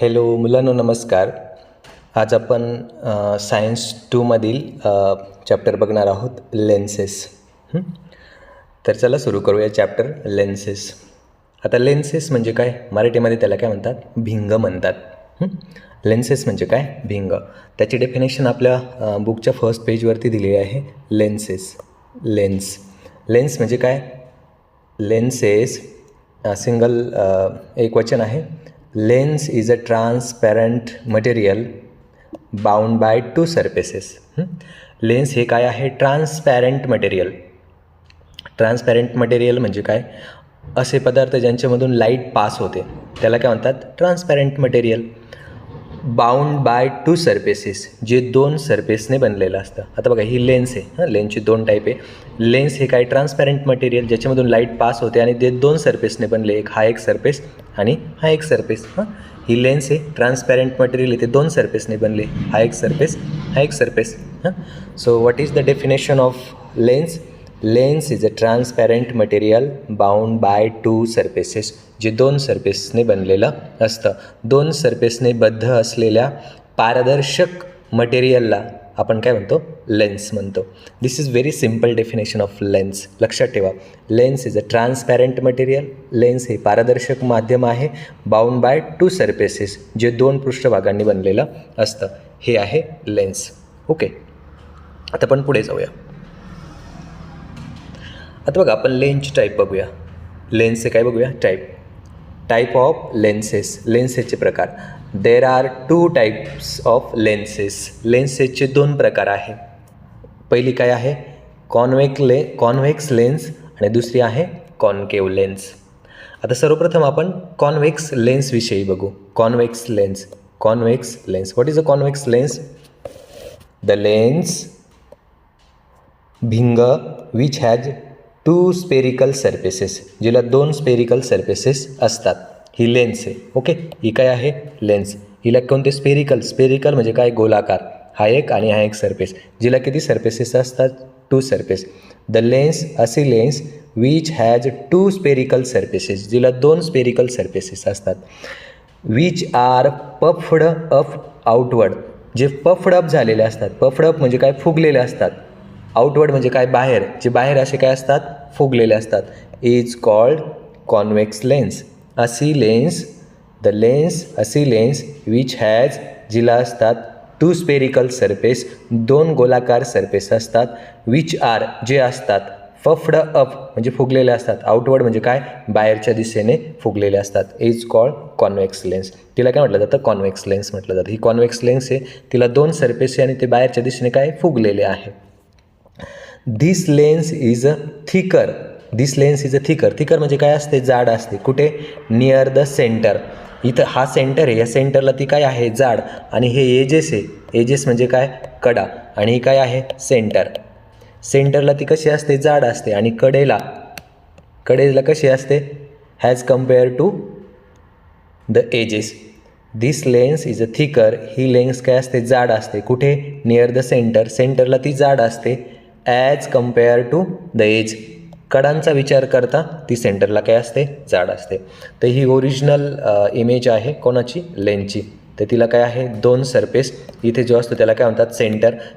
Hello मुलांनो, नमस्कार. आज आपण सायन्स 2मधील चॅप्टर बघणार आहोत, लेन्सेस. तर चला सुरू करूया चॅप्टर लेन्सेस. आता लेन्सेस म्हणजे काय, मराठीमध्ये त्याला काय म्हणतात, भिंग म्हणतात. लेन्सेस म्हणजे काय, भिंग. त्याची डेफिनेशन आपल्या बुकच्या फर्स्ट पेजवरती दिलेली आहे. लेन्सेस, लेन्स म्हणजे काय, लेन्सेस सिंगल एक वचन आहे. Lens is a transparent material bound by two surfaces. Lens हे काय आहे, ट्रान्सपॅरंट मटेरियल. ट्रान्सपॅरंट मटेरियल म्हणजे काय, असे पदार्थ ज्यांच्यामधून लाईट पास होते त्याला काय म्हणतात, transparent material. Bound by two surfaces, जे दोन सरफेसने बनलेलं असतं. आता बघा, ही लेन्स आहे. लेन्सची दोन टाईप आहे. लेन्स हे काय, ट्रान्सपॅरंट मटेरियल ज्याच्यामधून लाईट पास होते आणि ते दोन सरफेसने बनले, एक हा एक सरफेस आणि हा एक सरफेस. ही लेन्स आहे, ट्रान्सपॅरंट मटेरियल आहे, ते दोन सरफेसने बनले, हा एक सरफेस, हा एक surface. So what is the definition of lens? Lens is a transparent material bound by two surfaces, जे दोन सरफेसने बनलेलं असतं. दोन सरफेसने बद्ध असलेल्या पारदर्शक मटेरियलला आपण काय म्हणतो, लेन्स म्हणतो. This is very simple definition of lens. लक्षात ठेवा, lens is a transparent material. Lens हे पारदर्शक माध्यम आहे, बाउंड बाय टू सरफेसेस, जे दोन पृष्ठभागांनी बनलेलं असतं. हे आहे लेन्स. ओके, आता आपण पुढे जाऊया. आता बघा, आपण लेन्सची टाईप बघूया. लेन्सचे काय बघूया, टाईप ऑफ लेन्सेस. लेन्सेसचे प्रकार. There are two types of lenses. लेन्सेसचे दोन प्रकार आहे. पहिली काय आहे, कॉन्व्हेक्स लेन्स आणि दुसरी आहे कॉन्केव्ह लेन्स. आता सर्वप्रथम आपण कॉन्व्हेक्स लेन्सविषयी बघू. Convex lens. What is a convex lens? The lens भिंग which has two spherical surfaces, जिला दोन स्पेरिकल सरफेसेस असतात, ही लेन्स आहे. ओके, ही काय आहे, लेन्स. हिला कोणते, स्पेरिकल म्हणजे काय, गोलाकार. हा एक आणि हा एक सरफेस, जिला किती सरफेसेस असतात, टू सरफेस. द लेन्स, असे lens which has two spherical surfaces, जिला दोन स्पेरिकल सरफेसेस असतात. Which are puffed up outward, जे पफ्ड अप झालेले असतात. पफ्ड अप म्हणजे काय, फुगलेले असतात. आउटवर्ड म्हणजे काय, बाहेर, जे बाहेर असे काय असतात, फुगलेले असतात. Is called convex lens. अशी लेन्स विच हॅज, जिला असतात टू स्पेरिकल सरफेस, दोन गोलाकार सरफेस असतात. विच आर, जे असतात पफ्ड अप म्हणजे फुगलेले असतात. आउटवर्ड म्हणजे काय, बाहेरच्या दिशेने फुगलेले असतात. Is called convex lens. तिला काय म्हटलं जातं, कॉन्व्हेक्स लेन्स म्हटलं जातं. ही कॉन्व्हेक्स लेन्स आहे, तिला दोन सरफेस आहे आणि ते बाहेरच्या दिशेने काय, फुगलेले आहे. This lens is a thicker. Thicker म्हणजे काय असते, जाड असते. कुठे, नियर द सेंटर. इथं हा सेंटर आहे, या सेंटरला ती काय आहे, जाड. आणि हे एजेस आहे, एजेस म्हणजे काय, कडा. आणि ही काय आहे, सेंटरला ती कशी असते, जाड असते. आणि कडेला कशी असते, has compare to the edges. This lens is a thicker. ही लेन्स काय असते, जाड असते. कुठे, नियर द सेंटरला ती जाड असते. As compared to the edge, कडांचा विचार करता ती सेंटरला काय असते, जाड असते. तर ही ओरिजिनल इमेज आहे कोणाची, लेन्सची. तर तिला काय आहे, दोन सरफेस. इथे जो असतो त्याला काय म्हणतात,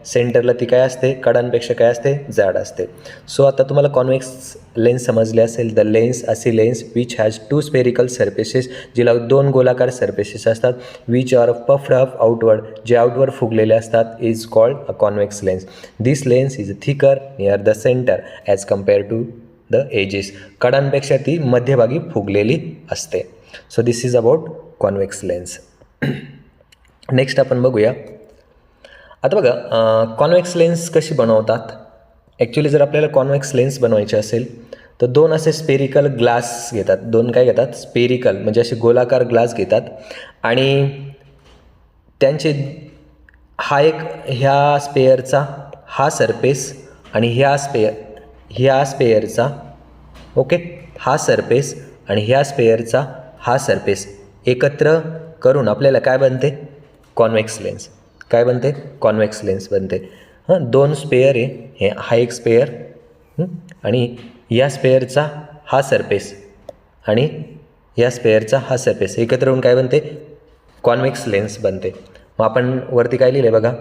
सेंटरला ती काय असते, कडांपेक्षा काय असते, जाड असते. सो आता तुम्हाला कॉन्व्हेक्स लेन्स समजले असेल. द लेन्स, असे lens which has two spherical surfaces, जिला दोन गोलाकार सरफेसेस असतात. Which are puffed up outward, जे आउटवर्ड फुगलेले असतात, is called a convex lens. This lens is thicker near the centre as compared to the edges. कडांपेक्षा ती मध्यभागी फुगलेली असते. So this is about convex lens. Next आपण बघूया. आता बघा, कॉन्व्हेक्स लेन्स कशी बनवतात. ॲक्च्युली जर आपल्याला कॉन्व्हेक्स लेन्स बनवायचे असेल तर दोन असे स्पेरिकल ग्लास घेतात. दोन काय घेतात, स्पेरिकल म्हणजे असे गोलाकार ग्लास घेतात. आणि त्यांचे ह्या स्पेअरचा हा सरफेस आणि ह्या स्पेअरचा, ओके, हा सरफेस आणि ह्या स्पेअरचा हा सरफेस एकत्र करून आपल्याला काय बनते, कॉन्व्हेक्स लेन्स. काय बनते, कॉन्व्हेक्स लेन्स बनते. दोन स्पेअर आहे, हा एक स्पेअर आणि या स्पेअरचा हा सरफेस आणि या स्पेअरचा हा सरफेस एकत्र होऊन काय बनते, कॉन्व्हेक्स लेन्स बनते. मग आपण वरती काय लिहिलं आहे बघा,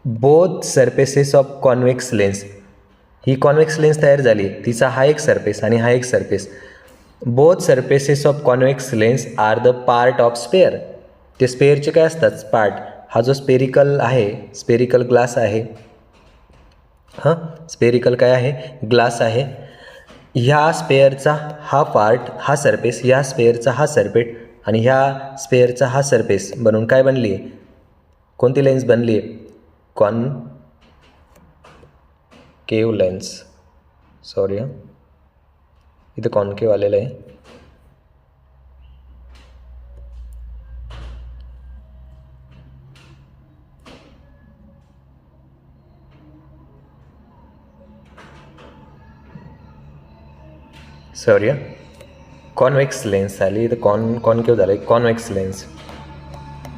both surfaces of convex lens. ही कॉन्व्हेक्स लेन्स तयार झाली, तिचा हा एक सरफेस आणि हा एक surface. Both surfaces of convex lens are the part of sphere. ते स्पेअरचे काय असतात पार्ट. हा जो स्पेरिकल आहे, स्पेरिकल ग्लास आहे, हां स्पेरिकल काय आहे, ग्लास आहे. ह्या स्पेअरचा हा पार्ट, हा सरफेस, ह्या स्पेअरचा हा सरफेस आणि ह्या स्पेअरचा हा सरफेस बनून काय बनली आहे, कोणती लेन्स बनली आहे, कॉनकेव लेन्स. सॉरी हां, इथं कॉनकेव आलेलं आहे. सॉरी हां, कॉन्व्हेक्स लेन्स आली, तर कॉनकेव झालं आहे, convex lens.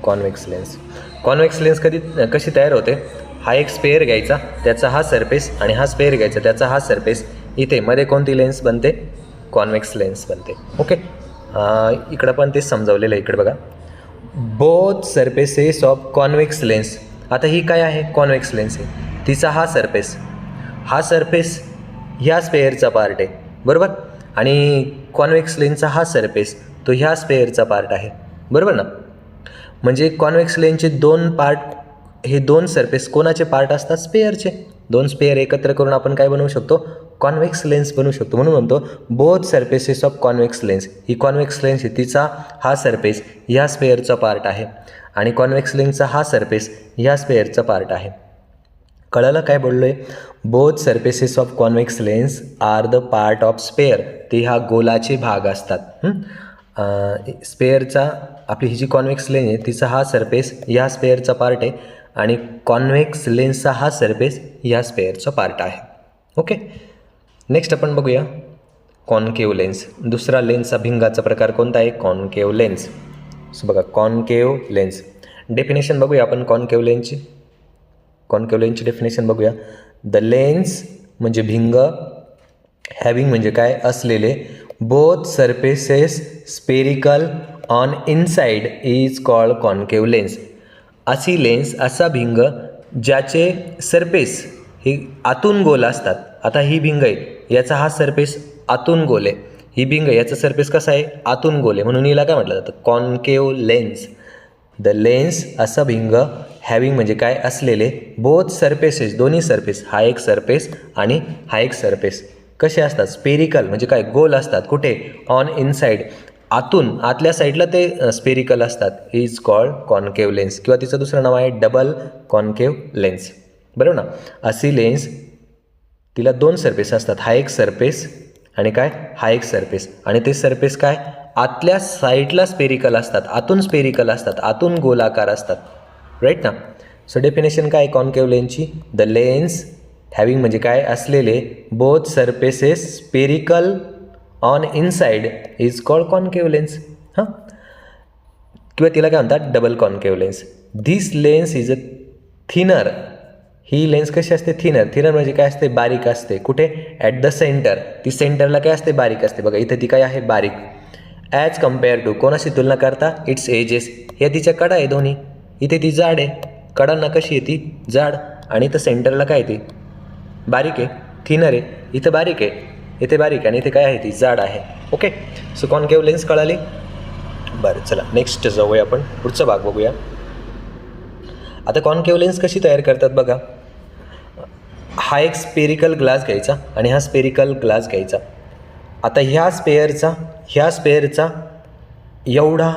Convex lens, convex lens कशी तयार होते, हा एक स्पेअर घ्यायचा, त्याचा हा सरफेस आणि हा स्पेअर घ्यायचा, त्याचा हा सरफेस. इथे मध्ये कोणती लेन्स बनते, कॉन्व्हेक्स लेन्स बनते. ओके, इकडं पण तेच समजावलेलं आहे. इकडे बघा, both surfaces of convex lens. आता ही काय आहे, कॉन्व्हेक्स लेन्स आहे, तिचा हा सरफेस, हा सरफेस ह्या स्पेअरचा पार्ट आहे बरोबर, आणि कॉन्व्हेक्स लेन्सचा हा सरफेस तो ह्या स्पेअरचा पार्ट आहे बरोबर ना. म्हणजे कॉन्व्हेक्स लेन्सचे दोन पार्ट, हे दोन सरफेस कोणाचे पार्ट असतात, स्पेअरचे. दोन स्पेअर एकत्र करून आपण काय बनवू शकतो, कॉन्व्हेक्स लेन्स बनवू शकतो. म्हणून म्हणतो both surfaces of convex lens. ही कॉन्व्हेक्स लेन्स आहे, तिचा हा सरफेस ह्या स्पेअरचा पार्ट आहे आणि कॉन्व्हेक्स लेन्सचा हा सरफेस ह्या स्पेअरचा पार्ट आहे. कळलं काय बोललो आहे, both surfaces of convex lens are the part of sphere. ते ह्या गोलाचे भाग असतात. स्पेअरचा, आपली ही जी कॉन्व्हेक्स लेन्स आहे तिचा हा सरफेस ह्या स्पेअरचा पार्ट आहे आणि कॉन्व्हेक्स लेन्सचा हा सरफेस ह्या स्पेअरचा पार्ट आहे. ओके, नेक्स्ट आपण बघूया कॉनकेव लेन्स. दुसरा लेन्सचा भिंगाचा प्रकार कोणता आहे, कॉनकेव लेन्स. सो बघा, कॉनकेव लेन्स डेफिनेशन बघूया आपण कॉनकेव लेन्सची. कॉनकेव लेन्सची डेफिनेशन बघूया. द लेन्स म्हणजे भिंग, हॅविंग म्हणजे काय, असलेले, both surfaces spherical on inside is called concave lens. अशी लेन्स, असा भिंग ज्याचे सरफेस हे आतून गोल असतात. आता ही भिंग आहे, याचा हा सरफेस आतून गोल आहे. ही भिंग, याचा सरफेस कसा आहे, आतून गोल आहे, म्हणून हिला काय म्हटलं जातं, कॉनकेव लेन्स. द लेन्स, असं भिंग, हॅविंग म्हणजे काय, असलेले, बोथ सरफेसेस, दोन्ही सरफेस, हा एक सरफेस आणि हा एक सरफेस कसे असतात, स्पेरिकल म्हणजे काय, गोल असतात. कुठे, ऑन इनसाइड, आतून, आतल्या साईडला ते स्पेरिकल असतात. इज कॉल्ड कॉनकेव लेन्स, किंवा तिचं दुसरं नाव आहे डबल कॉनकेव लेन्स. बरोबर ना. अशी लेन्स, तिला दोन सरफेस असतात, हा एक सरफेस आणि काय, हा एक सरफेस, आणि ते सरफेस काय, आतल्या साईडला स्पेरिकल असतात, आतून स्पेरिकल असतात, आतून गोलाकार असतात. राईट ना. सो डेफिनेशन काय कॉनकेव लेन्सची, द लेन्स हॅविंग म्हणजे काय, असलेले, both surfaces spherical on inside is called concave lens. हां, किंवा तिला काय म्हणतात, double concave lens. This lens is a thinner. He lens कशी असते, थिनर. थिनर म्हणजे काय असते, बारीक असते. कुठे, ॲट द सेंटर, ती सेंटरला काय असते, बारीक असते. बघा इथे ती काय आहे, बारीक. ॲज कम्पेअर टू, कोणाशी तुलना करता, इट्स एजेस, या तिच्या कडा आहे दोन्ही. इथे ती जाड आहे, कडांना कशी आहे ती जाड, आणि इथं सेंटरला काय ती बारीक आहे, थिनर आहे. इथं बारीक आहे, इथे बारीक, आणि इथे काय आहे, ती जाड आहे. ओके, सो कॉनकेव लेन्स कळाली. बरं, चला नेक्स्ट जाऊया आपण, पुढचा भाग बघूया. आता कॉनकेव लेन्स कशी तयार करतात बघा. हा एक स्पेरिकल ग्लास घ्यायचा आणि हा स्पेरिकल ग्लास घ्यायचा. आता ह्या स्पेअरचा एवढा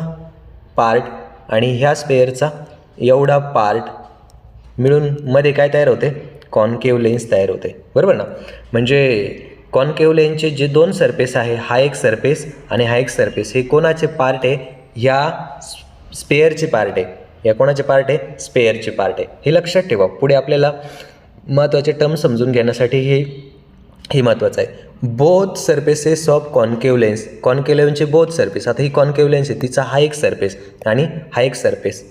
पार्ट आणि ह्या स्पेअरचा एवढा पार्ट मिळून मध्ये काय तयार होते, कॉनकेव लेन्स तयार होते. बरोबर ना. म्हणजे कॉनकेव लेन्सचे जे दोन सरफेस आहे, हा एक सरफेस आणि हा एक सरफेस, हे कोणाचे पार्ट आहे, ह्या स्पेअरचे पार्ट आहे. या कोणाचे पार्ट आहे, स्पेअरचे पार्ट आहे. हे लक्षात ठेवा, पुढे आपल्याला महत्त्वाचे टर्म समजून घेण्यासाठी हे महत्त्वाचं आहे. Both surfaces of concave lens, concave लेन्सचे बोथ सरफेस. आता ही कॉनकेव लेन्स आहे, तिचा हा एक सरफेस आणि हा एक सरफेस,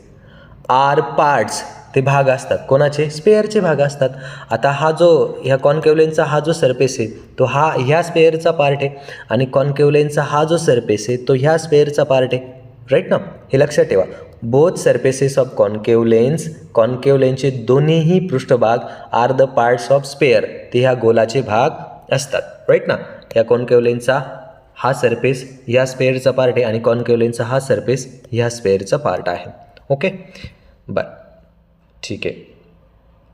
आर पार्ट्स, ते भाग असतात. कोणाचे, स्पेअरचे भाग असतात. आता हा जो ह्या कॉनकेव लेन्सचा हा जो सरफेस आहे, तो हा ह्या स्पेअरचा पार्ट आहे, आणि कॉनकेव लेन्सचा हा जो सरफेस आहे तो ह्या स्पेअरचा पार्ट आहे. राईट ना. हे लक्षात ठेवा. बोथ सरफेसेस ऑफ कॉन्केव्ह लेन्सचे दोन्हीही पृष्ठभाग are the parts of sphere, ते ह्या गोलाचे भाग असतात, राईट ना. ह्या कॉन्केव्ह लेन्सचा हा सरफेस ह्या स्पेअरचा पार्ट आहे आणि कॉन्केव्ह लेन्सचा हा सरफेस ह्या स्पेअरचा पार्ट आहे. ओके, बरं, ठीक आहे.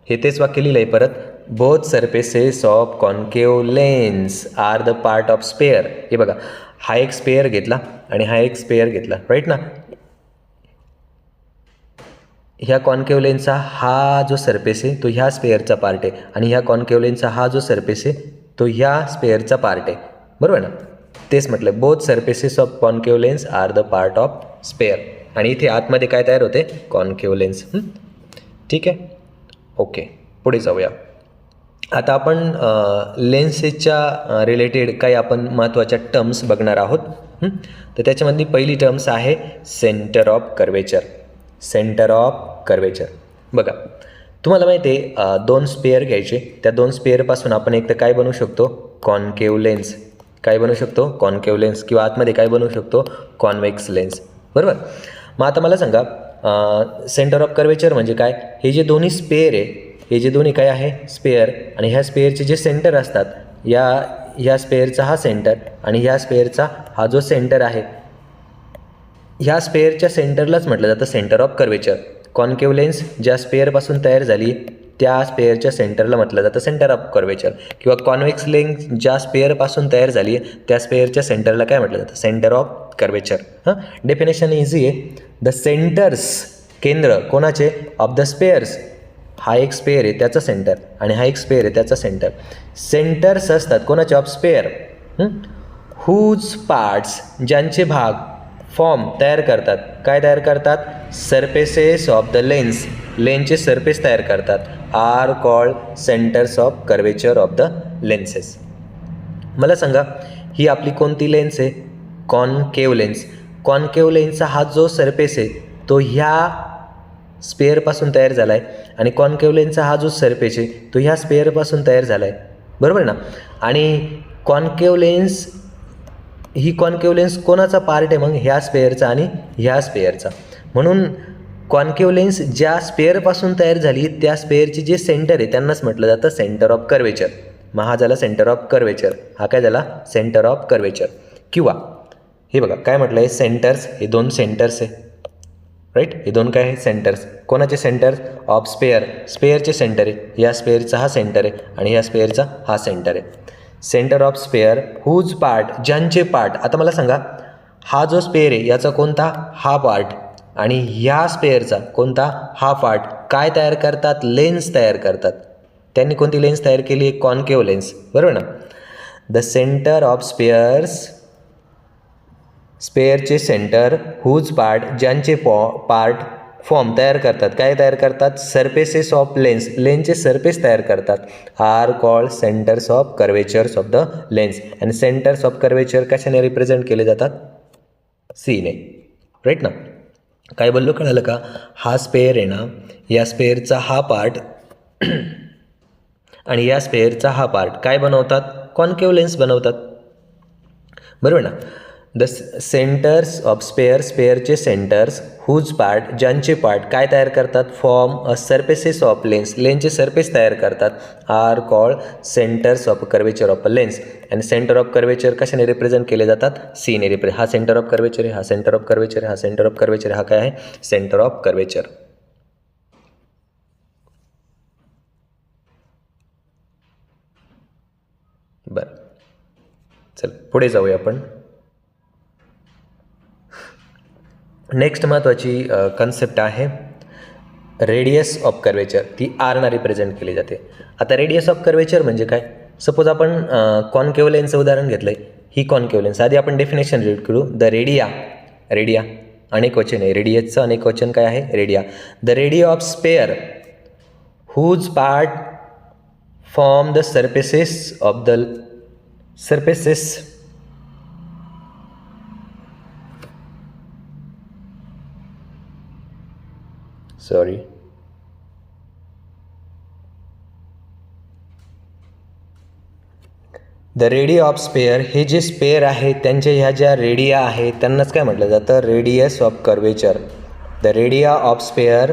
हे तेच वाक्य लिहिलं आहे परत. Both surfaces of concave lens are the part of sphere. हे बघा, हा एक स्पेअर घेतला आणि हा एक स्पेअर घेतला, राईट ना. ह्या कॉन्केव्ह लेन्सचा हा जो सरफेस आहे तो ह्या स्पेअरचा पार्ट आहे आणि ह्या कॉन्केव्ह लेन्सचा हा जो सरफेस आहे तो ह्या स्पेअरचा पार्ट आहे, बरोबर ना. तेच म्हटलं, both surfaces of concave lens are the part of sphere. आणि इथे आतमध्ये काय तयार होते? Concave lens. ठीक आहे, ओके. पुढे जाऊया. आता आपण लेन्सेसच्या रिलेटेड काही आपण महत्त्वाच्या टर्म्स बघणार आहोत. तर त्याच्यामधली पहिली टर्म्स आहे centre of curvature. Centre of curvature. बघा, तुम्हाला माहिती आहे दोन स्पेअर घ्यायचे, त्या दोन स्पेअरपासून आपण एक तर काय बनवू शकतो? Concave lens. काय बनवू शकतो? Concave lens. किंवा आतमध्ये काय बनवू शकतो? कॉन्व्हेक्स लेन्स, बरोबर. मग आता मला सांगा, सेंटर ऑफ कर्वेचर म्हणजे काय? हे जे दोन्ही स्पेअर आहे, हे जे दोन्ही काय आहे? स्पेअर. आणि ह्या स्पेअरचे जे सेंटर असतात, ह्या स्पेअरचा हा सेंटर आणि ह्या स्पेअरचा हा जो सेंटर आहे, ह्या स्पेअरच्या सेंटरलाच म्हटलं जातं centre of curvature. Concave lens ज्या स्पेअरपासून तयार झाली त्या स्पेअरच्या सेंटरला म्हटलं जातं सेंटर ऑफ कर्वेचर. किंवा कॉन्व्हेक्स लेन्स ज्या स्पेअरपासून तयार झाली त्या स्पेअरच्या सेंटरला काय म्हटलं जातं? Centre of curvature. Definition easy आहे. द सेंटर्स, केंद्र कोणाचे? Of the spares. हा एक स्पेअर आहे त्याचा सेंटर आणि हा एक स्पेअर आहे त्याचा सेंटर. सेंटर्स असतात कोणाचे? Of sphere. हुज पार्ट्स, ज्यांचे भाग फॉर्म तयार करतात. काय तयार करतात? सरफेसेस ऑफ द लेन्स, लेन्सचे सरफेस तयार करतात. Are called centres of curvature of the lenses. मला सांगा, ही आपली कोणती लेन्स आहे? Concave lens. कॉन्केव्ह लेन्सचा हा जो सरफेस आहे तो ह्या स्पेअरपासून तयार झाला आहे आणि कॉन्केव्ह लेन्सचा हा जो सरफेस आहे तो ह्या स्पेअरपासून तयार झाला आहे, बरोबर ना. आणि कॉन्केव्ह लेन्स, ही कॉन्केव्ह लेन्स कोणाचा पार्ट आहे मग? ह्या स्पेअरचा आणि ह्या स्पेअरचा. म्हणून कॉन्केव्ह लेन्स ज्या स्पेअरपासून तयार झाली त्या स्पेअरची जे सेंटर आहे त्यांनाच म्हटलं जातं सेंटर ऑफ कर्वेचर. मग हा झाला सेंटर ऑफ कर्वेचर. हा काय झाला? Centre of curvature. किंवा हे बघा काय म्हटलं आहे? सेंटर्स. हे दोन सेंटर्स आहे, राईट. हे दोन काय आहे? सेंटर्स. कोणाचे सेंटर्स? Of sphere. स्पेअरचे सेंटर आहे. या स्पेअरचा हा सेंटर आहे आणि या स्पेअरचा हा सेंटर आहे. Centre of sphere whose part, ज्यांचे पार्ट. आता मला सांगा, हा जो स्पेअर आहे याचा कोणता? हा पार्ट. आणि ह्या स्पेअरचा कोणता? हा पार्ट. काय तयार करतात? लेन्स तयार करतात. त्यांनी कोणती लेन्स तयार केली? एक कॉन्केव्ह लेन्स, बरोबर ना. द सेंटर ऑफ स्पेअर्स, स्पेअरचे सेंटर, हुज पार्ट, ज्यांचे पार्ट फॉर्म तयार करतात. काय तयार करतात? सरफेसेस ऑफ लेन्स, लेन्सचे सरफेस तयार करतात. Are called centres of curvatures of the lens. आणि सेंटर्स ऑफ कर्वेचर कशाने रिप्रेझेंट केले जातात? सीने, राईट ना. काय बोललो कळालं का? हा स्पेअर आहे ना, या स्पेअरचा हा पार्ट आणि या स्पेअरचा हा पार्ट काय बनवतात? कॉन्केव्ह लेन्स बनवतात, बरोबर ना. द सेंटर्स ऑफ स्पेअर, स्पेअरचे सेंटर्स, हुज पार्ट, ज्यांचे पार्ट काय तयार करतात? Form a surfaces of lens, लेन्सचे सरफेस तयार करतात. Are called centres of curvature of a lens. आणि सेंटर ऑफ कर्वेचर कशाने रिप्रेझेंट केले जातात? सीने रिप्रेझेंट. हा सेंटर ऑफ कर्वेचर आहे, हा सेंटर ऑफ कर्वेचर आहे, हा सेंटर ऑफ कर्वेचर, हा काय आहे? Centre of curvature. बरं, चल पुढे जाऊया आपण. नेक्स्ट महत्त्वाची कन्सेप्ट आहे रेडियस ऑफ कर्वेचर. ती आरना रिप्रेझेंट केली जाते. आता रेडियस ऑफ कर्वेचर म्हणजे काय? सपोज आपण कॉन्केव्ह लेन्सचं उदाहरण घेतलं आहे. ही कॉन्केव्ह लेन्स. आधी आपण डेफिनेशन रीड करू. द रेडिया, रेडिया अनेक वचन आहे. रेडियसचं अनेक वचन काय आहे? Radii. The radii of sphere whose part form the surfaces of the surfaces sorry the radii of sphere, हे जे स्पेअर आहे त्यांच्या ह्या ज्या रेडिया आहे त्यांनाच काय म्हटलं जातं? Radius of curvature. The radii of sphere,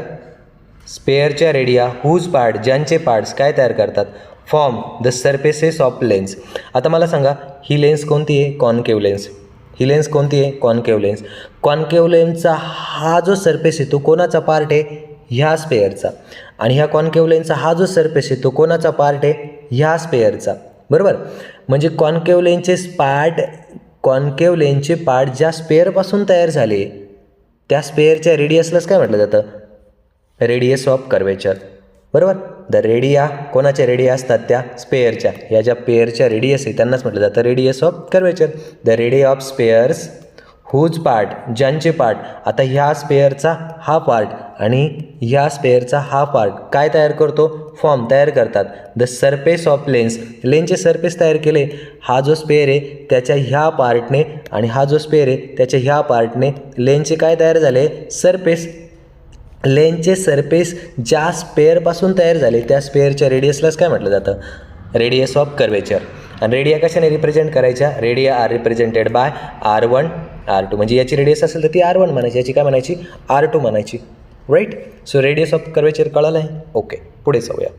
स्पेअरच्या रेडिया हुज पार्ट, ज्यांचे पार्ट्स काय तयार करतात, form the surfaces of lens. आता मला सांगा ही लेन्स कोणती आहे, कॉन्केव्ह लेन्स. ही लेन्स कोणती आहे, कॉन्केव्ह लेन्स. कॉन्केव्ह लेन्सचा हा जो सरफेस आहे तो कोणाचा पार्ट आहे, ह्या स्पेअरचा. आणि ह्या कॉन्केव्ह लेन्सचा हा जो सरफेस आहे तो कोणाचा पार्ट आहे, ह्या स्पेअरचा. बरोबर. म्हणजे कॉन्केव्ह लेन्सचे पार्ट ज्या स्पेअरपासून तयार झाले त्या स्पेअरच्या रेडियसलाच काय म्हटलं जातं, रेडियस ऑफ कर्वेचर. बरोबर. द रेडिया कोणाच्या रेडिया असतात, त्या स्पेअरच्या. या ज्या पेअरच्या रेडियस आहे त्यांनाच म्हटलं जातं radius of curvature. The radii of spheres whose part, ज्यांचे पार्ट. आता ह्या स्पेअरचा हा पार्ट आणि ह्या स्पेअरचा हा पार्ट काय तयार करतो, फॉर्म तयार करतात द सरफेस ऑफ लेन्स. लेन्सचे सरफेस तयार केले. हा जो स्पेअर आहे त्याच्या ह्या पार्टने आणि हा जो स्पेअर आहे त्याच्या ह्या पार्टने लेन्सचे काय तयार झाले, सरफेस. लेन्सचे सरफेस ज्या स्पेअरपासून तयार झाले त्या स्पेअरच्या रेडियसलाच काय म्हटलं जातं, रेडियस ऑफ कर्वेचर. आणि रेडिया कशाने रिप्रेझेंट करायच्या, radii are represented by R1 R2. म्हणजे याची रेडियस असेल तर ती R1 म्हणायची, याची काय म्हणायची, R2 म्हणायची. Right. So radius of curvature कळलं आहे. ओके, पुढे जाऊया.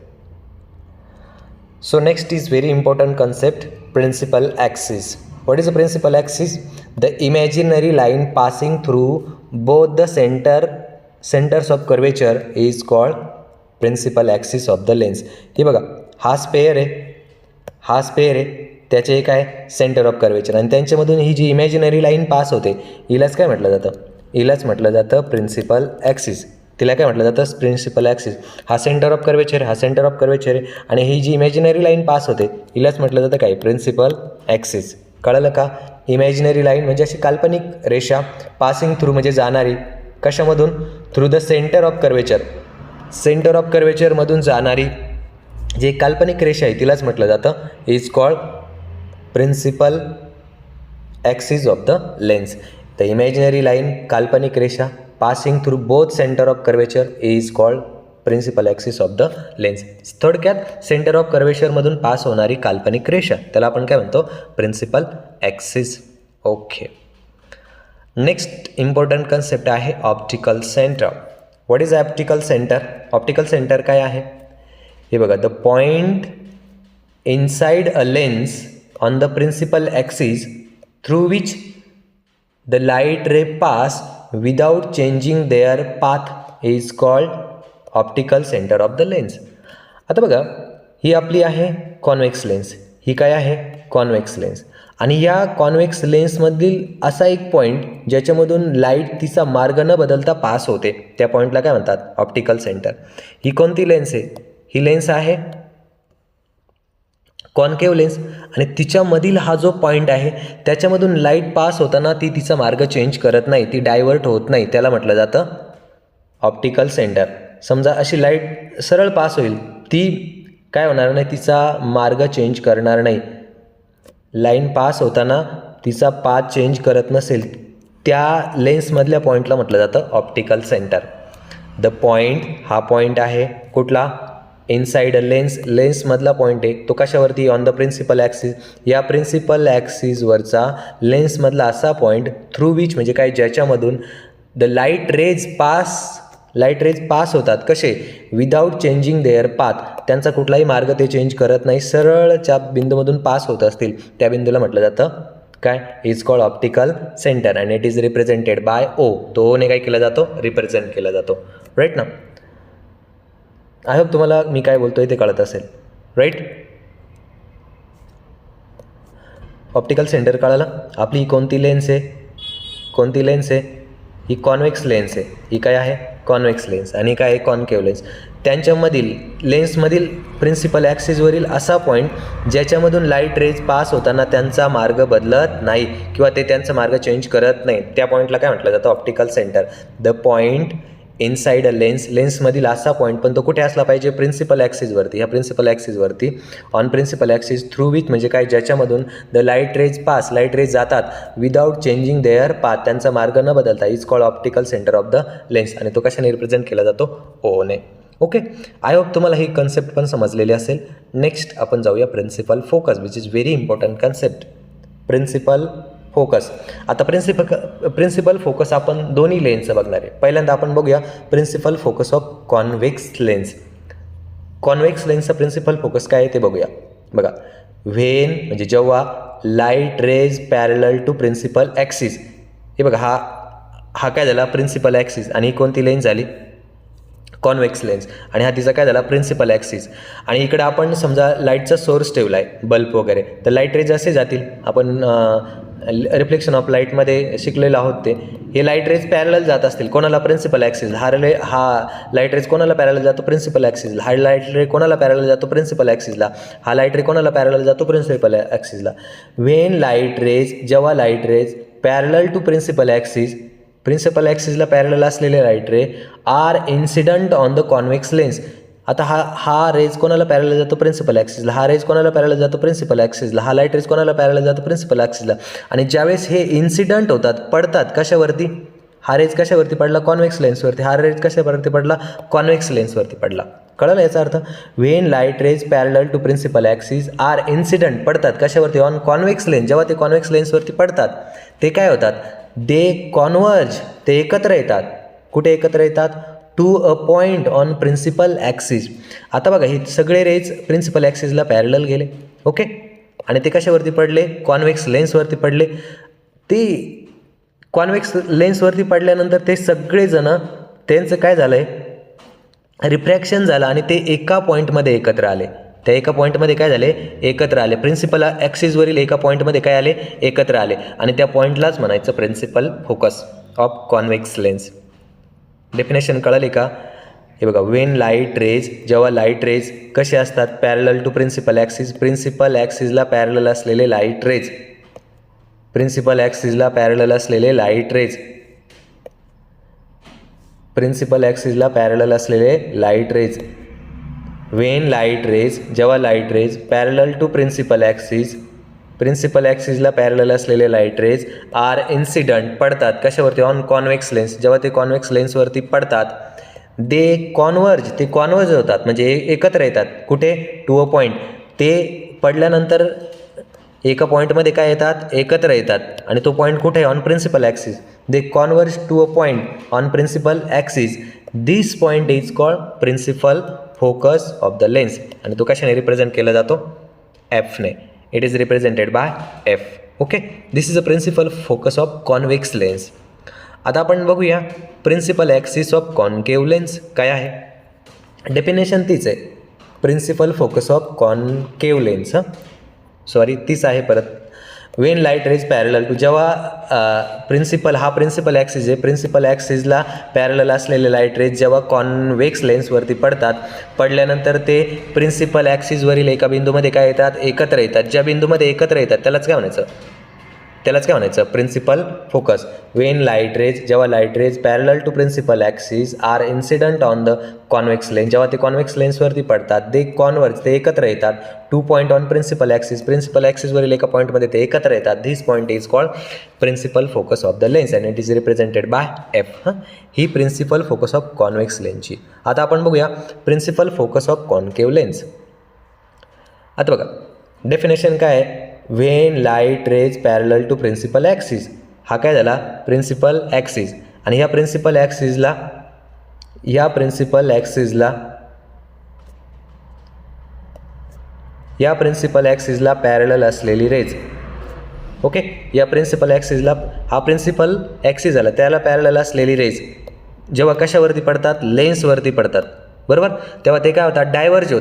So next is very important concept, principal axis. What is a principal axis, the imaginary line passing through both the centres of curvature is called principal axis of the lens. हे बघा, हा spare आहे, त्याचे एक आहे centre of curvature आणि त्यांच्यामधून ही जी imaginary line pass होते हिलाच काय म्हटलं जातं, हिलाच म्हटलं जातं प्रिन्सिपल ॲक्सिस. तिला काय म्हटलं जातं, प्रिन्सिपल ॲक्सिस. हा सेंटर ऑफ कर्वेचर आहे आणि ही जी इमॅजिनरी लाईन पास होते हिलाच म्हटलं जातं काय, प्रिन्सिपल ॲक्सिस. कळलं का. इमॅजिनरी लाईन म्हणजे अशी काल्पनिक रेषा, पासिंग थ्रू म्हणजे जाणारी, कशामधून, थ्रू द सेंटर ऑफ कर्वेचरमधून जाणारी जी काल्पनिक रेषा आहे तिलाच म्हटलं जातं is called principal axis of the lens. The imaginary line, काल्पनिक रेषा, passing through both centre of curvature is called principal axis of the lens. थोडक्यात सेंटर ऑफ कर्वेचरमधून पास होणारी काल्पनिक रेषा त्याला आपण काय म्हणतो, principal axis. Okay. Next important concept आहे optical centre. What is optical centre. Optical centre काय आहे, हे बघा, the point inside a lens on the principal axis through which the light ray pass without changing their path is called optical centre of the lens. आता बघा, ही आपली आहे convex lens. ही काय आहे, कॉन्व्हेक्स लेन्स. आणि या कॉन्व्हेक्स लेन्समधील असा एक पॉईंट ज्याच्यामधून लाईट तिचा मार्ग न बदलता पास होते त्या पॉईंटला काय म्हणतात, ऑप्टिकल सेंटर. ही कोणती लेन्स आहे, ही लेन्स आहे कॉन्केव्ह लेन्स. आणि तिच्यामधील हा जो पॉईंट आहे त्याच्यामधून लाईट पास होताना ती तिचा मार्ग चेंज करत नाही, ती डायव्हर्ट होत नाही, त्याला म्हटलं जातं ऑप्टिकल सेंटर. समजा अशी लाईट सरळ पास होईल, ती काय होणार नाही, तिचा मार्ग चेंज करणार नाही. लाईन पास होताना तिचा पाथ चेंज करत नसेल त्या लेन्समधल्या पॉईंटला म्हटलं जातं ऑप्टिकल सेंटर. द पॉईंट, हा पॉईंट आहे कुठला, इनसाइड अ लेन्स, लेन्समधला पॉईंट आहे तो कशावरती, ऑन द प्रिन्सिपल ॲक्सिस. या प्रिन्सिपल ॲक्सिसवरचा लेन्समधला असा पॉईंट थ्रू विच म्हणजे काय, ज्याच्यामधून द लाईट रेज पास होतात. कसे, विदाऊट चेंजिंग देअर पाथ, त्यांचा कुठलाही मार्ग ते चेंज करत नाही, सरळच्या बिंदूमधून पास होत असतील त्या बिंदूला म्हटलं जातं काय, is called optical centre and it is represented bye O. तो ओने काय केला जातो, रिप्रेझेंट केला जातो. राईट ना. आय होप तुम्हाला मी काय बोलतोय ते कळत असेल. राईट. ऑप्टिकल सेंटर कळालं. आपली ही कोणती लेन्स आहे, ही कॉन्व्हेक्स लेन्स आहे. ही काय आहे, कॉन्व्हेक्स लेन्स. आणि काय आहे, कॉन्केव्ह लेन्स. त्यांच्यामधील लेन्समधील प्रिन्सिपल ॲक्सिसवरील असा पॉईंट ज्याच्यामधून लाईट रेज पास होताना त्यांचा मार्ग बदलत नाही किंवा ते त्यांचा मार्ग चेंज करत नाही त्या पॉईंटला काय म्हटलं जातं, optical centre. The point inside a lens, लेन्समधील असा पॉईंट, पण तो कुठे असला पाहिजे, प्रिन्सिपल ॲक्सिसवरती. ह्या प्रिन्सिपल ॲक्सिसवरती, on principal axis through which म्हणजे काय, ज्याच्यामधून द लाईट रेज जातात विदाऊट चेंजिंग देअर पाथ, त्यांचा मार्ग न बदलता, is called optical centre of the lens. आणि तो कशाने रिप्रेझेंट केला जातो, ओने. ओके. आय होप तुम्हाला ही कन्सेप्ट पण समजलेली असेल. नेक्स्ट आपण जाऊया principal focus, which is very important concept. Principal focus. आता प्रिन्सिपल फोकस आपण दोन्ही लेन्सचं बघणार आहे. पहिल्यांदा आपण बघूया principal focus of convex lens. Convex लेन्सचा प्रिन्सिपल फोकस काय आहे ते बघूया. बघा, व्हेन म्हणजे जेव्हा light rays parallel to principal axis. हे बघा, हा काय झाला प्रिन्सिपल ॲक्सिस आणि ही कोणती लेन्स झाली कॉन्व्हेक्स लेन्स आणि हा तिचा काय झाला प्रिन्सिपल ॲक्सिस. आणि इकडे आपण समजा लाईटचा सोर्स ठेवला आहे बल्ब वगैरे, तर लाईट रेज असे जातील. आपण रिफ्लेक्शन ऑफ लाईटमध्ये शिकलेलो आहोत ते. हे लाईट रेज पॅरलल जात असतील कोणाला प्रिन्सिपल ॲक्सिस. हा लाईट रेज कोणाला पॅरलल जातो प्रिन्सिपल ॲक्सिसला. हा लाईट रे कोणाला पॅरलल जातो प्रिन्सिपल ॲक्सिसला. हा लाईट रे कोणाला पॅरलल जातो प्रिन्सिपल ॲक्सिसला. व्हेन लाईट रेज जेव्हा light rays parallel to principal axis, principal ॲक्सिसला पॅरलल असलेले light ray are incident on the convex lens. आता हा रेज कोणाला पॅरलल जातो प्रिन्सिपल ॲक्सिसला. हा रेज कोणाला पॅरलल जातो प्रिन्सिपल ॲक्सिसला. हा लाईट रेज कोणाला पॅरलल जातो प्रिन्सिपल ॲक्सिसला. आणि ज्यावेळेस हे इन्सिडंट होतात पडतात कशावरती, हा रेज कशावरती पडला कॉन्व्हेक्स लेन्सवरती. हा रेज कशावरती पडला कॉन्व्हेक्स लेन्सवरती पडला. कळलं याचा अर्थ. When light rays parallel to principal axis are incident पडतात कशावरती ऑन कॉन्व्हेक्स लेन्स. जेव्हा ते कॉन्व्हेक्स लेन्सवरती पडतात ते काय होतात दे कॉन्वर्ज, ते एकत्र येतात. कुठे एकत्र येतात to a point on principal axis. आता बघा हे सगळे रेज प्रिन्सिपल ॲक्सिसला पॅरलल गेले. ओके, आणि ते कशावरती पडले कॉन्व्हेक्स लेन्सवरती पडले. ते कॉन्व्हेक्स लेन्सवरती पडल्यानंतर ते सगळेजणं त्यांचं काय झालं आहे रिफ्रॅक्शन झालं आणि ते एका पॉईंटमध्ये एकत्र आले. त्या एका पॉईंटमध्ये काय झाले एकत्र आले. प्रिन्सिपल ॲक्सिसवरील एका पॉईंटमध्ये काय आले एकत्र आले आणि त्या पॉईंटलाच म्हणायचं principal focus of convex lens. Definition कळाली का. हे बघा, व्हेन लाईट रेज जेव्हा लाईट रेज कसे असतात parallel to principal axis. Principal ॲक्सिसला पॅरलल असलेले लाईट रेज, प्रिन्सिपल ॲक्सिसला पॅरलल असलेले लाईट रेज, प्रिन्सिपल ॲक्सिसला पॅरलल असलेले light rays. When light rays जेव्हा light rays parallel to principal axis, principal ॲक्सिसला पॅरलल असलेले लाईट रेज आर इन्सिडंट पडतात कशावरती ऑन कॉन्व्हेक्स लेन्स. जेव्हा ते कॉन्व्हेक्स लेन्सवरती पडतात दे कॉन्वर्ज, ते कॉन्वर्ज होतात म्हणजे एकत्र येतात. कुठे टू अ पॉईंट. ते पडल्यानंतर एका पॉईंटमध्ये काय येतात एकत्र येतात आणि तो पॉईंट कुठे आहे on principal axis. They converge to a point on principal axis. This point is called principal focus of the lens. आणि तो कशाने रिप्रेझेंट केला जातो एफने. It is represented by F. Okay, this is a principal focus of convex lens. आता आपण बघूया principal axis of concave lens काय आहे. डेफिनेशन तीच आहे principal focus of concave lens. Sorry तीच आहे परत. When light rays parallel to जेव्हा प्रिन्सिपल ॲक्सिस आहे, प्रिन्सिपल ॲक्सिसला पॅरलल असलेले लाईट रेज जेव्हा कॉन्व्हेक्स लेन्सवरती पडतात, पडल्यानंतर ते प्रिन्सिपल ॲक्सिसवरील एका बिंदूमध्ये काय येतात एकत्र येतात. ज्या बिंदूमध्ये एकत्र येतात त्यालाच काय म्हणायचं principal focus. When light rays जेव्हा light rays parallel to principal axis are incident on the convex lens. जेव्हा ते कॉन्व्हेक्स लेन्सवरती पडतात दे कॉन्वर्ज, ते एकत्र येतात to point on principal axis. Principal ॲक्सिसवरील एका पॉईंटमध्ये ते एकत्र येतात. This point is called principal focus of the lens and it is represented by F. ही प्रिन्सिपल फोकस ऑफ कॉन्व्हेक्स लेन्सची. आता आपण बघूया principal focus of concave lens. आता बघा डेफिनेशन काय आहे. When light rays parallel to principal axis. हा काय झाला प्रिन्सिपल ॲक्सिस आणि ह्या प्रिन्सिपल ॲक्सिसला पॅरलल असलेली रेज. ओके, या प्रिन्सिपल ॲक्सिसला हा प्रिन्सिपल ॲक्सिस झाला त्याला पॅरलल असलेली रेज जेव्हा कशावरती पडतात लेन्सवरती पडतात बरोबर, तेव्हा ते काय होतात डायव्हर्ज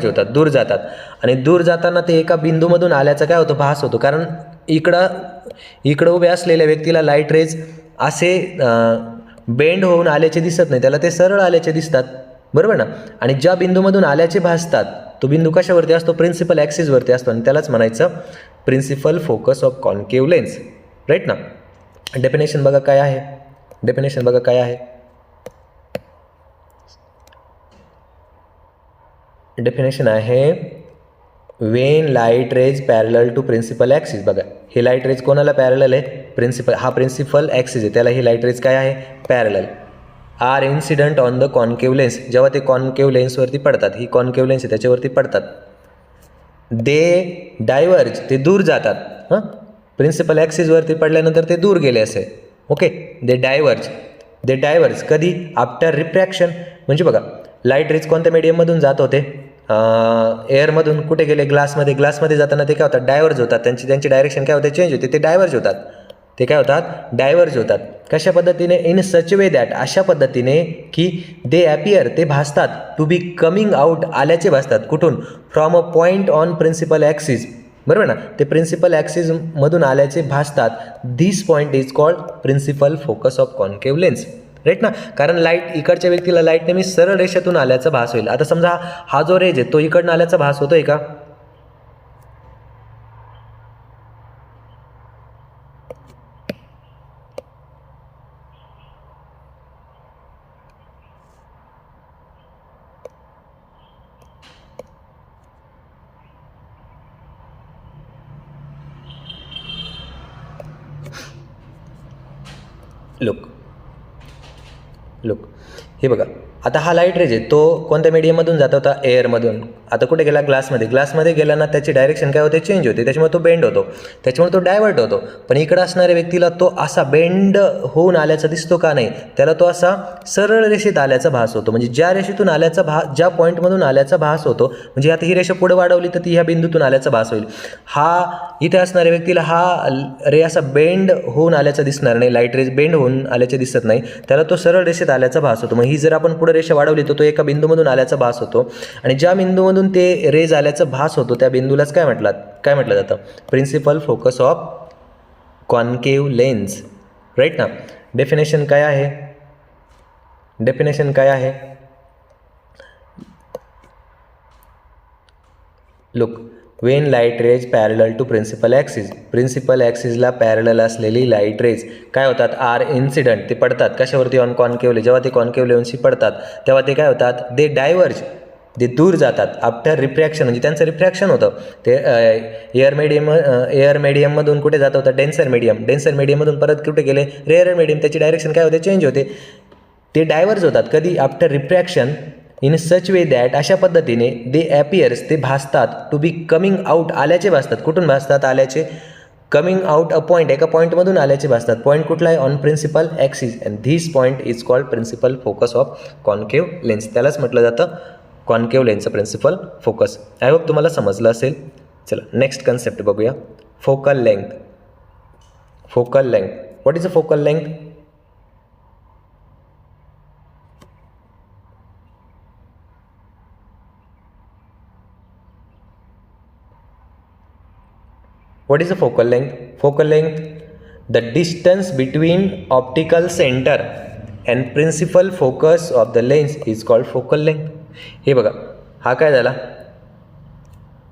होतात, दूर जातात. आणि दूर जाताना ते एका बिंदूमधून आल्याचा काय होतं भास होतो. कारण इकडं उभ्या असलेल्या व्यक्तीला लाईट रेज असे बेंड होऊन आल्याचे दिसत नाही, त्याला ते सरळ आल्याचे दिसतात बरोबर ना. आणि ज्या बिंदूमधून आल्याचे भासतात तो बिंदू कशावरती असतो प्रिन्सिपल ॲक्सिसवरती असतो आणि त्यालाच म्हणायचं principal focus of concave lens. Right ना. डेफिनेशन बघा काय आहे. डेफिनेशन आहे when light rays parallel to principal axis. बघा हे लाईट रेज कोणाला पॅरलल आहे प्रिन्सिपल ॲक्सिस आहे त्याला ही लाईट रेज काय आहे parallel. Are incident on the concave lens. जेव्हा ते कॉन्केव्ह लेन्सवरती पडतात, ही कॉन्केव्ह लेन्स आहे त्याच्यावरती पडतात, दे डायव्हर्ज ते दूर जातात. प्रिन्सिपल ॲक्सिसवरती पडल्यानंतर ते दूर गेले असे. ओके, दे डायव्हर्ज कधी? After refraction. म्हणजे बघा, लाईट रेज कोणत्या मीडियममधून जात होते? एअरमधून. कुठे गेले? ग्लासमध्ये जाताना ते काय होतात? डायव्हर्ज होतात. त्यांची डायरेक्शन काय होते? चेंज होते. ते डायव्हर्ज होतात. डायव्हर्ज होतात. कशा पद्धतीने? इन सच वे दॅट, अशा पद्धतीने की दे ॲपियर, ते भासतात, टू बी कमिंग आउट, आल्याचे भासतात. कुठून? From a point on principal axis. बरोबर ना? ते प्रिन्सिपल ॲक्सिसमधून आल्याचे भासतात. This point is called principal focus of concave lens. Right ना? कारण लाईट, इकडच्या व्यक्तीला लाईट नेहमी सरळ रेषेतून आल्याचा भास होईल. आता समजा हा जो रेज आहे तो इकडनं आल्याचा भास होतोय का? लुक हे बघा, आता हा लाईट रेज आहे तो कोणत्या मीडियममधून जात होता? एअरमधून. आता कुठे गेला? ग्लासमध्ये गेला ना, त्याची डायरेक्शन काय होते? चेंज होते. त्याच्यामुळे तो बेंड होतो, त्याच्यामुळे तो डायव्हर्ट होतो. पण इकडं असणाऱ्या व्यक्तीला तो असा बेंड होऊन आल्याचा दिसतो का? नाही. त्याला तो असा सरळ रेषेत आल्याचा भास होतो. म्हणजे ज्या रेषेतून आल्याचा ज्या पॉईंटमधून आल्याचा भास होतो, म्हणजे आता ही रेषा पुढे वाढवली तर ती ह्या बिंदूतून आल्याचा भास होईल. हा इथे असणाऱ्या व्यक्तीला हा रे असा बेंड होऊन आल्याचा दिसणार नाही. लाईट रेज बेंड होऊन आल्याचे दिसत नाही. त्याला तो सरळ रेषेत आल्याचा भास होतो. मग ही जर आपण पुढे रेषा वाढवली तर तो एका बिंदूमधून आल्याचा भास होतो. आणि ज्या बिंदूमधून ते रेज आल्याचा भास होतो त्या बिंदूलाच काय म्हटलं जातं? Principal focus of concave lens. Right ना? डेफिनेशन काय आहे? Look, when light rays parallel to principal ॲक्सिसला पॅरलल असलेली लाईट रेज काय होतात? आर इन्सिडंट, ते पडतात. कशावरती? On concave. जेव्हा ते कॉन्केव्ह लेन्सशी पडतात तेव्हा ते काय होतात? दे डायव्हर्ज, ते दूर जातात. आफ्टर रिफ्रॅक्शन, म्हणजे त्यांचं रिफ्रॅक्शन होतं. ते एअर मीडियममधून कुठे जात होतं? डेन्सर मीडियममधून परत कुठे गेले? Rare medium. त्याची डायरेक्शन काय होते? चेंज होते. ते डायव्हर्ज होतात. कधी? After refraction. In such way that, अशा पद्धतीने दे ॲपियर्स, ते भासतात, टू बी कमिंग आउट, आल्याचे भासतात. कुठून भासतात? आल्याचे. कमिंग आउट अ पॉईंट, एका पॉईंटमधून आल्याचे भासतात. पॉईंट कुठला आहे? On principal axis. And this point is called principal focus of concave lens. त्यालाच म्हटलं जातं कॉन्केव्ह लेन्सचं प्रिन्सिपल फोकस. आय होप तुम्हाला समजलं असेल. चला नेक्स्ट कन्सेप्ट बघूया. Focal length. What is a focal length? What is the focal length? Focal length, the distance between optical center and principal focus of the lens is called focal length. हे बघा, हा काय झाला?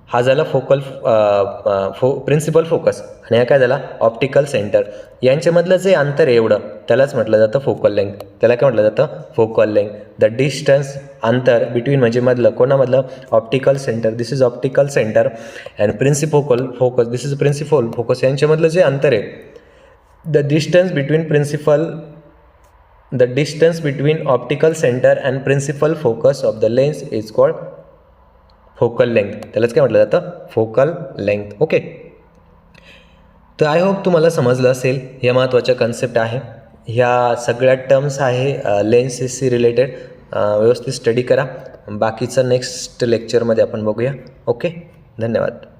हा झाला principal focus, आणि हा काय झाला? Optical centre. यांच्यामधलं जे अंतर आहे एवढं, त्यालाच म्हटलं जातं फोकल लेंथ. त्याला काय म्हटलं जातं? Focal length. द डिस्टन्स, अंतर, बिटवीन म्हणजे मधलं. कोणामधलं? Optical centre. This is optical centre and principal focus, this is principal focus. यांच्यामधलं जे अंतर आहे, the distance between optical centre and principal focus of the lens is called focal length. त्यालाच काय म्हटलं जातं? Focal length. ओके, तर I hope तुम्हाला समजलं असेल. या महत्त्वाच्या कन्सेप्ट आहे, ह्या सगळ्या टर्म्स आहे लेन्सेसशी रिलेटेड. व्यवस्थित स्टडी करा. बाकीचं नेक्स्ट लेक्चरमध्ये आपण बघूया. ओके, धन्यवाद.